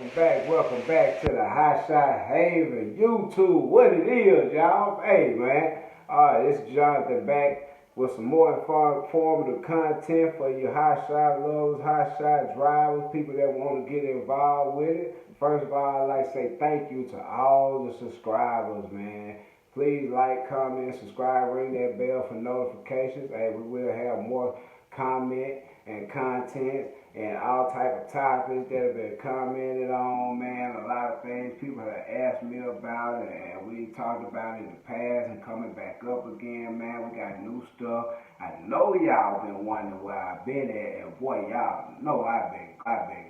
Welcome back to the Hotshot Haven YouTube. What it is, y'all? Hey, man. Alright, this is Jonathan back with some more informative content for you hotshot lovers, hotshot drivers, people that want to get involved with it. First of all, I'd like to say thank you to all the subscribers, man. Please like, comment, subscribe, ring that bell for notifications. Hey, we will have more comment and content and all type of topics that have been commented on, man. A lot of things people have asked me about it, and we talked about it in the past and coming back up again, man. We got new stuff. I know y'all been wondering where I've been at, and boy, y'all know I've been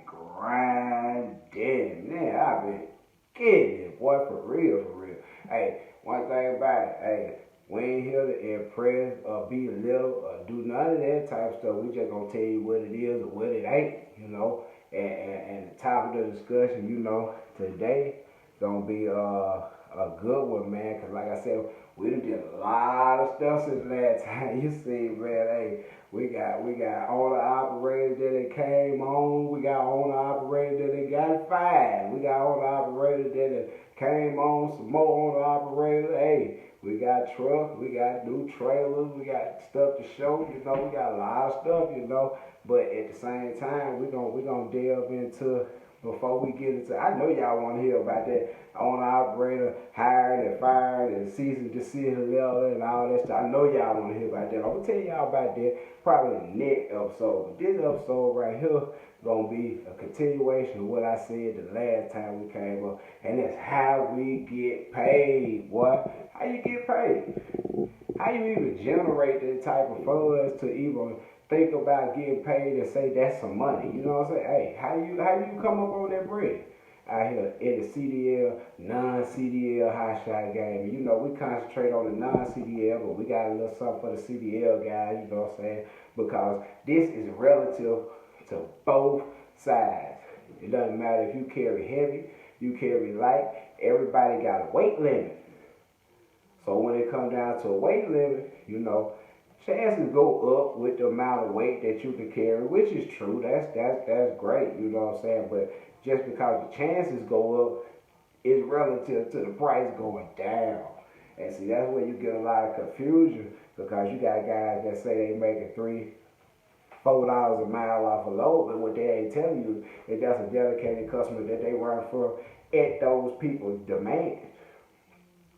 grinding, man. I've been getting it, boy, for real. Hey, one thing about it, hey, we ain't here to impress or belittle or do none of that type of stuff. We just gonna tell you what it is or what it ain't, you know. And the topic of discussion, you know, today gonna be a good one, man. Cause like I said, we done did a lot of stuff since last time. You see, man. Hey, we got owner operators that came on. We got owner operators that got fired. We got owner operators that came on. Some more owner operators. Hey. We got trucks, we got new trailers, we got stuff to show, you know, we got a lot of stuff, you know, but at the same time, we're gonna delve into, before we get into, I know y'all want to hear about that owner operator hired and fired and cease and desist letter and all that stuff. I know y'all want to hear about that. I'm gonna tell y'all about that probably in the next episode. But this episode right here gonna be a continuation of what I said the last time we came up, and it's how we get paid, boy. How you get paid? How you even generate that type of funds to even think about getting paid and say that's some money? You know what I'm saying? Hey, how you come up on that bread? Out here in the CDL, non-CDL hotshot game. You know, we concentrate on the non-CDL, but we got a little something for the CDL guys, you know what I'm saying? Because this is relative to both sides. It doesn't matter if you carry heavy, you carry light, everybody got a weight limit. So when it comes down to a weight limit, you know, chances go up with the amount of weight that you can carry, which is true. That's great, you know what I'm saying? But just because the chances go up is relative to the price going down. And see, that's where you get a lot of confusion, because you got guys that say they making $3-4 a mile off a load, but what they ain't telling you is that's a dedicated customer that they run for at those people's demand.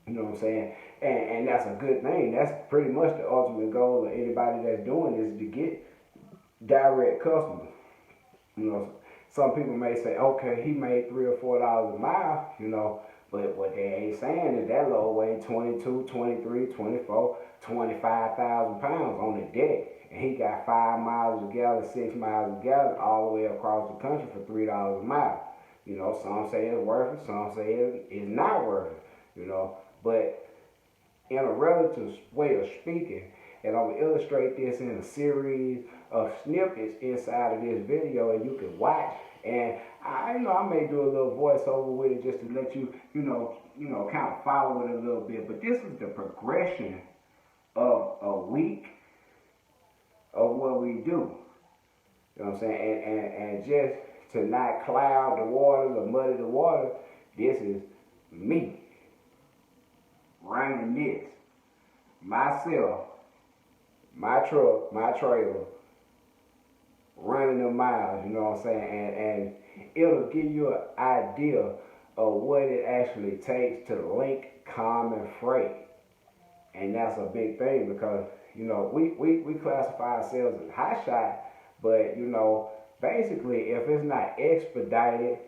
You know what I'm saying? And that's a good thing. That's pretty much the ultimate goal of anybody that's doing this, to get direct customers. You know, some people may say, okay, he made $3 or $4 a mile, you know, but what they ain't saying is that load weighed 22, 23, 24, 25,000 pounds on the deck. And he got 5 miles a gallon, 6 miles a gallon all the way across the country for $3 a mile. You know, some say it's worth it, some say it's not worth it, you know. But in a relative way of speaking, and I'm going to illustrate this in a series of snippets inside of this video, and you can watch. And I may do a little voiceover with it just to let you, you know, kind of follow it a little bit. But this is the progression of a week of what we do. You know what I'm saying? And just to not cloud the waters or muddy the water, this is me running this. Myself, my truck, my trailer, running the miles, you know what I'm saying? And it'll give you an idea of what it actually takes to link common freight. And that's a big thing, because, you know, we classify ourselves as hotshot, but, you know, basically if it's not expedited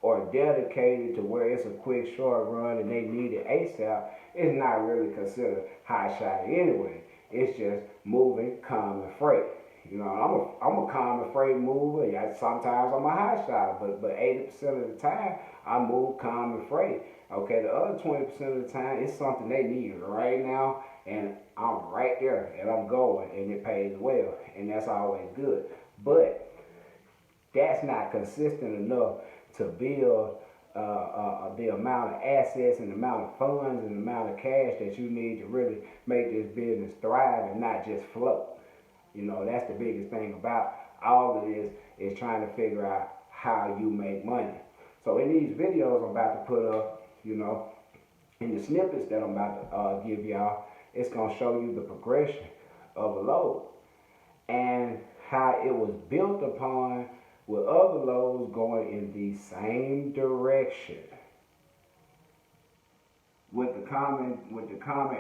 or dedicated to where it's a quick short run and they need it ASAP, it's not really considered hotshot anyway. It's just moving common freight. You know, I'm a common freight mover. Yeah, sometimes I'm a hotshot, but 80% of the time I move common freight. Okay, the other 20% of the time it's something they need right now, and I'm right there and I'm going, and it pays well, and that's always good. But that's not consistent enough to build the amount of assets and the amount of funds and the amount of cash that you need to really make this business thrive and not just float. You know, that's the biggest thing about all of this, is trying to figure out how you make money. So in these videos I'm about to put up, you know, in the snippets that I'm about to give y'all, it's going to show you the progression of a load and how it was built upon with other loads going in the same direction. With the common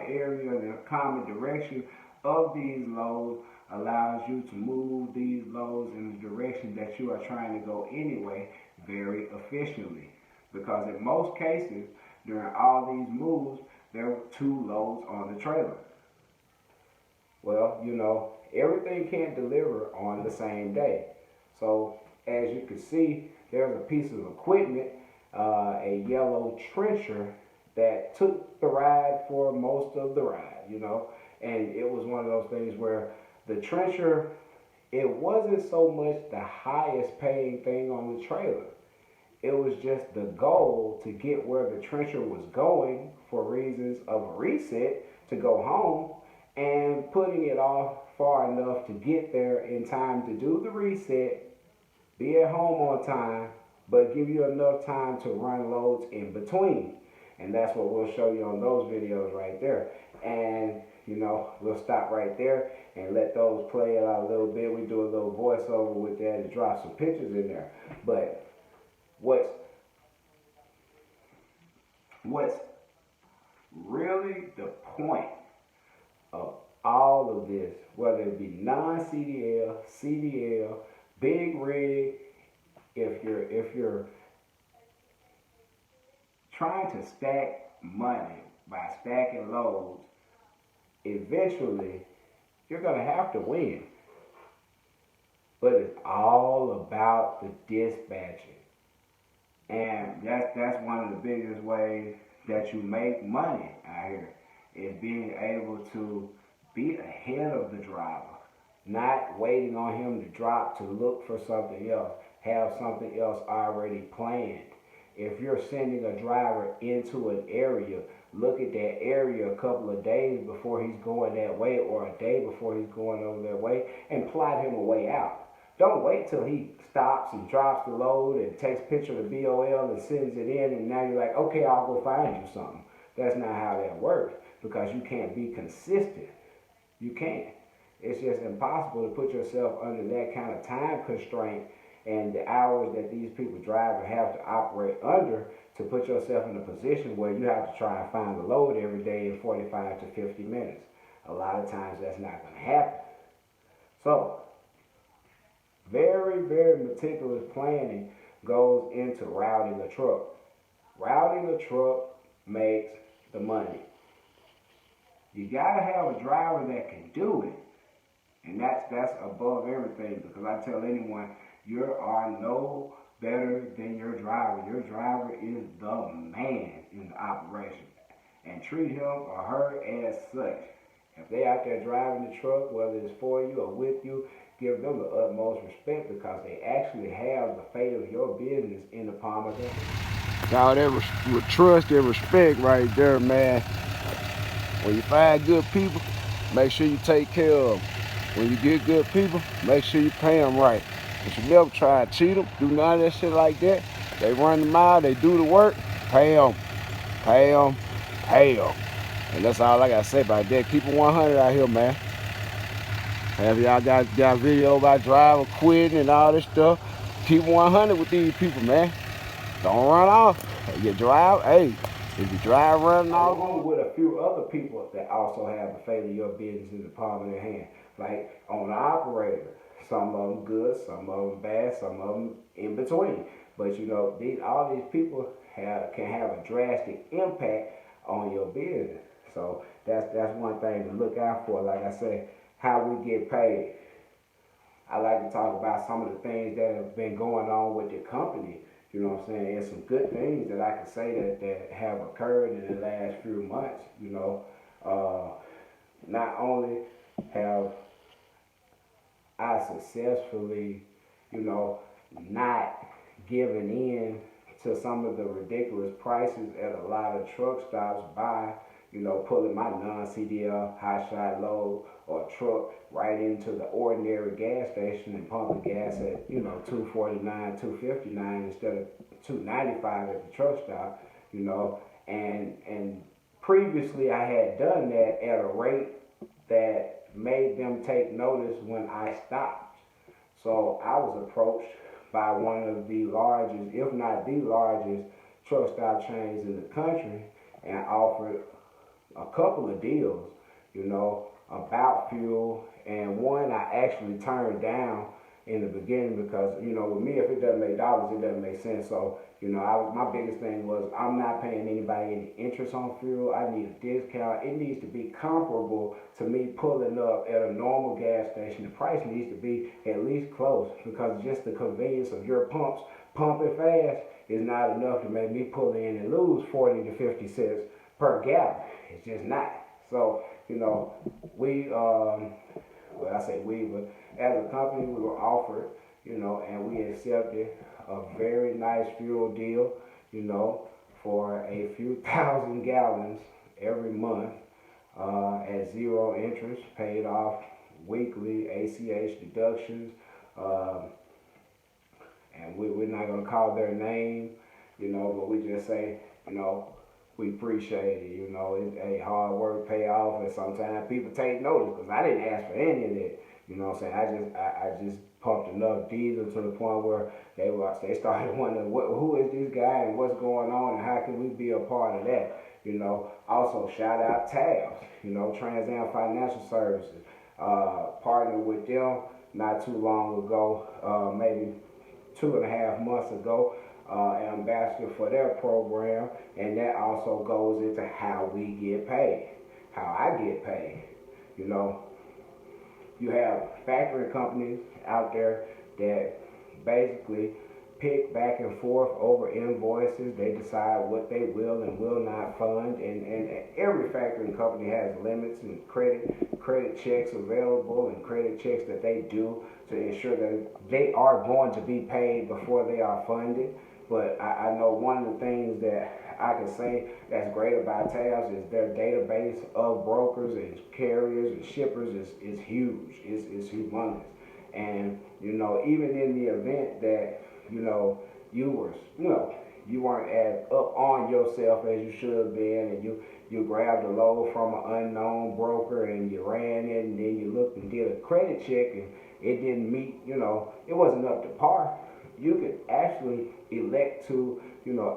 area and the common direction of these loads allows you to move these loads in the direction that you are trying to go anyway very efficiently. Because in most cases, during all these moves, there were 2 loads on the trailer. Well, you know, everything can't deliver on the same day. So as you can see, there's a piece of equipment, a yellow trencher that took the ride for most of the ride, you know. And it was one of those things where the trencher, it wasn't so much the highest paying thing on the trailer. It was just the goal to get where the trencher was going for reasons of a reset to go home, and putting it off far enough to get there in time to do the reset, be at home on time, but give you enough time to run loads in between. And that's what we'll show you on those videos right there. And, you know, we'll stop right there and let those play out a little bit. We do a little voiceover with that and drop some pictures in there. But what's really the point of all of this, whether it be non-CDL, CDL, big rig, if you're trying to stack money by stacking loads, eventually you're gonna have to win. But it's all about the dispatching. And that's one of the biggest ways that you make money out here, is being able to be ahead of the driver, not waiting on him to drop to look for something else, have something else already planned. If you're sending a driver into an area, look at that area a couple of days before he's going that way, or a day before he's going over that way, and plot him a way out. Don't wait till he stops and drops the load and takes a picture of the BOL and sends it in, and now you're like, okay, I'll go find you something. That's not how that works, because you can't be consistent. You can't. It's just impossible to put yourself under that kind of time constraint and the hours that these people drive and have to operate under, to put yourself in a position where you have to try and find the load every day in 45 to 50 minutes. A lot of times that's not going to happen. So, very, very meticulous planning goes into routing a truck. Routing a truck makes the money. You gotta have a driver that can do it. And that's above everything, because I tell anyone, you are no better than your driver. Your driver is the man in the operation. And treat him or her as such. If they out there driving the truck, whether it's for you or with you, give them the utmost respect, because they actually have the fate of your business in the palm of their hand. Now that trust and respect right there, man. When you find good people, make sure you take care of them. When you get good people, make sure you pay them right. But you never try to cheat them, do none of that shit like that. They run the mile, they do the work, pay them. Pay them, pay them. And that's all I got to say about that. Keep it 100 out here, man. Have y'all got video about driver quitting and all this stuff? Keep 100 with these people, man. Don't run off. You drive, hey, if you drive running off. Along with a few other people that also have the fate of your business in the palm of their hand. Like on the operator, some of them good, some of them bad, some of them in between. But you know, all these people can have a drastic impact on your business. So that's one thing to look out for. Like I say, how we get paid. I like to talk about some of the things that have been going on with the company. You know what I'm saying? And some good things that I can say that have occurred in the last few months. You know, not only have I successfully, you know, not given in to some of the ridiculous prices at a lot of truck stops by, pulling my non-CDL HOTSHOT load or truck right into the ordinary gas station and pumping gas at, $2.49, $2.59 instead of $2.95 at the truck stop, and previously I had done that at a rate that made them take notice when I stopped. So I was approached by one of the largest, if not the largest, truck stop chains in the country and offered a couple of deals, about fuel, and one I actually turned down in the beginning because, with me, if it doesn't make dollars, it doesn't make sense. So, my biggest thing was I'm not paying anybody any interest on fuel. I need a discount. It needs to be comparable to me pulling up at a normal gas station. The price needs to be at least close, because just the convenience of your pumps pumping fast is not enough to make me pull in and lose 40 to 50 cents per gallon. It's just not. So, well, I say we, but as a company, we were offered, and we accepted a very nice fuel deal, for a few thousand gallons every month at zero interest, paid off weekly ACH deductions, and we're not going to call their name, but we just say, we appreciate it, it's a hard work pay off, and sometimes people take notice because I didn't ask for any of that. What I'm saying? I just pumped enough diesel to the point where they started wondering who is this guy and what's going on and how can we be a part of that. Also shout out Tabs, Trans Am Financial Services, partnered with them not too long ago, maybe 2.5 months ago. Ambassador for their program, and that also goes into how we get paid, how I get paid. You have factory companies out there that basically pick back and forth over invoices. They decide what they will and will not fund, and every factoring company has limits and credit checks available and credit checks that they do to ensure that they are going to be paid before they are funded. But I know one of the things that I can say that's great about Tabs is their database of brokers and carriers and shippers is huge. It's humongous. And, even in the event that, you weren't as up on yourself as you should have been, and you grabbed a load from an unknown broker and you ran it, and then you looked and did a credit check and it didn't meet, it wasn't up to par. You could actually elect to,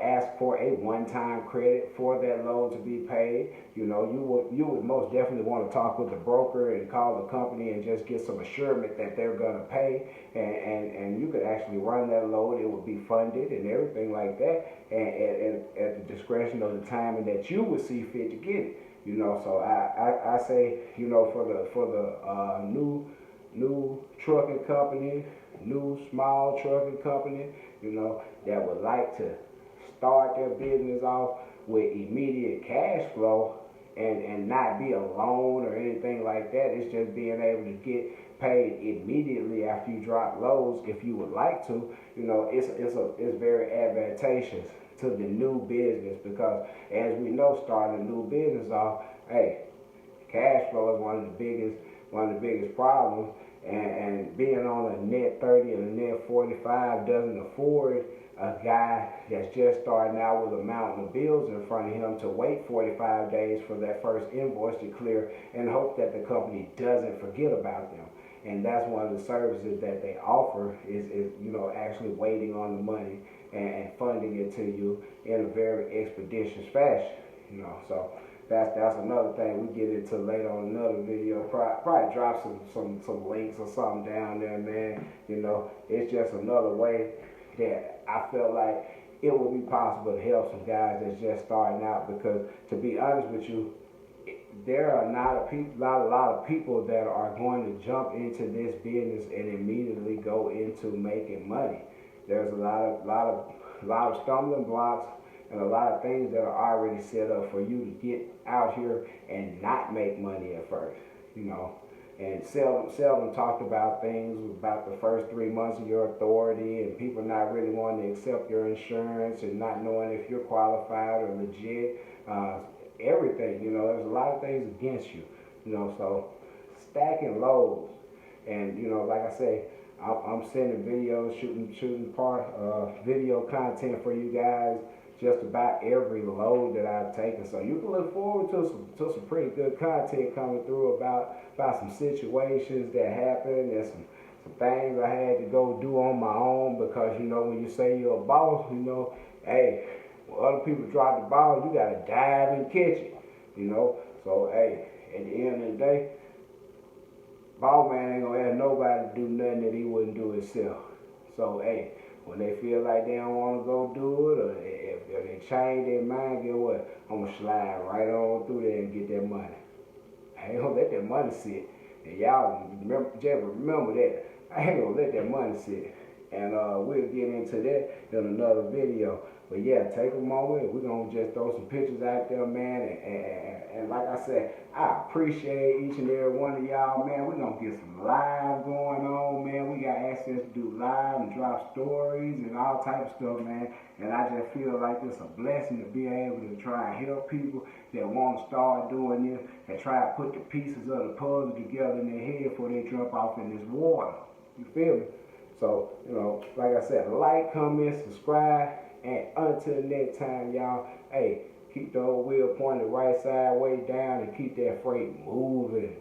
ask for a one-time credit for that load to be paid. You would most definitely want to talk with the broker and call the company and just get some assurance that they're going to pay. And you could actually run that load. It would be funded and everything like that, and at the discretion of the timing that you would see fit to get it. So I say, for the new trucking company, new small trucking company, that would like to start their business off with immediate cash flow and not be a loan or anything like that. It's just being able to get paid immediately after you drop loads if you would like to. It's very advantageous to the new business, because as we know, starting a new business off, cash flow is one of the biggest problems. And being on a net 30 and a net 45 doesn't afford a guy that's just starting out with a mountain of bills in front of him to wait 45 days for that first invoice to clear and hope that the company doesn't forget about them. And that's one of the services that they offer is actually waiting on the money and funding it to you in a very expeditious fashion. So that's another thing we get into later on another video. Probably drop some links or something down there, man. It's just another way that I felt like it would be possible to help some guys that's just starting out, because to be honest with you, there are not a lot of people that are going to jump into this business and immediately go into making money. There's a lot of stumbling blocks and a lot of things that are already set up for you to get out here and not make money at first, And seldom talked about things about the first 3 months of your authority, and people not really wanting to accept your insurance and not knowing if you're qualified or legit. everything, you know, there's a lot of things against you, you know, so stacking loads. And, you know, like I say, I'm sending videos, shooting video content for you guys just about every load that I've taken. So you can look forward to some pretty good content coming through about some situations that happened and some things I had to go do on my own, because, you know, when you say you're a boss, you know, hey, when other people drop the ball, you gotta dive and catch it, you know. So hey, at the end of the day, ball man ain't gonna ask nobody to do nothing that he wouldn't do himself. So hey, when they feel like they don't want to go do it, or if they change their mind, get what? I'm gonna slide right on through there and get that money. I ain't gonna let that money sit. And y'all remember that. I ain't gonna let that money sit. And we'll get into that in another video. But yeah, take a moment. We're gonna just throw some pictures out there, man. And like I said, I appreciate each and every one of y'all, man. We're gonna get some live going on, man. We got access to do live and drop stories and all types of stuff, man. And I just feel like it's a blessing to be able to try and help people that want to start doing this and try to put the pieces of the puzzle together in their head before they jump off in this water. You feel me? So, you know, like I said, like, comment, subscribe, and until next time, y'all, hey, keep the old wheel pointed right side way down and keep that freight moving.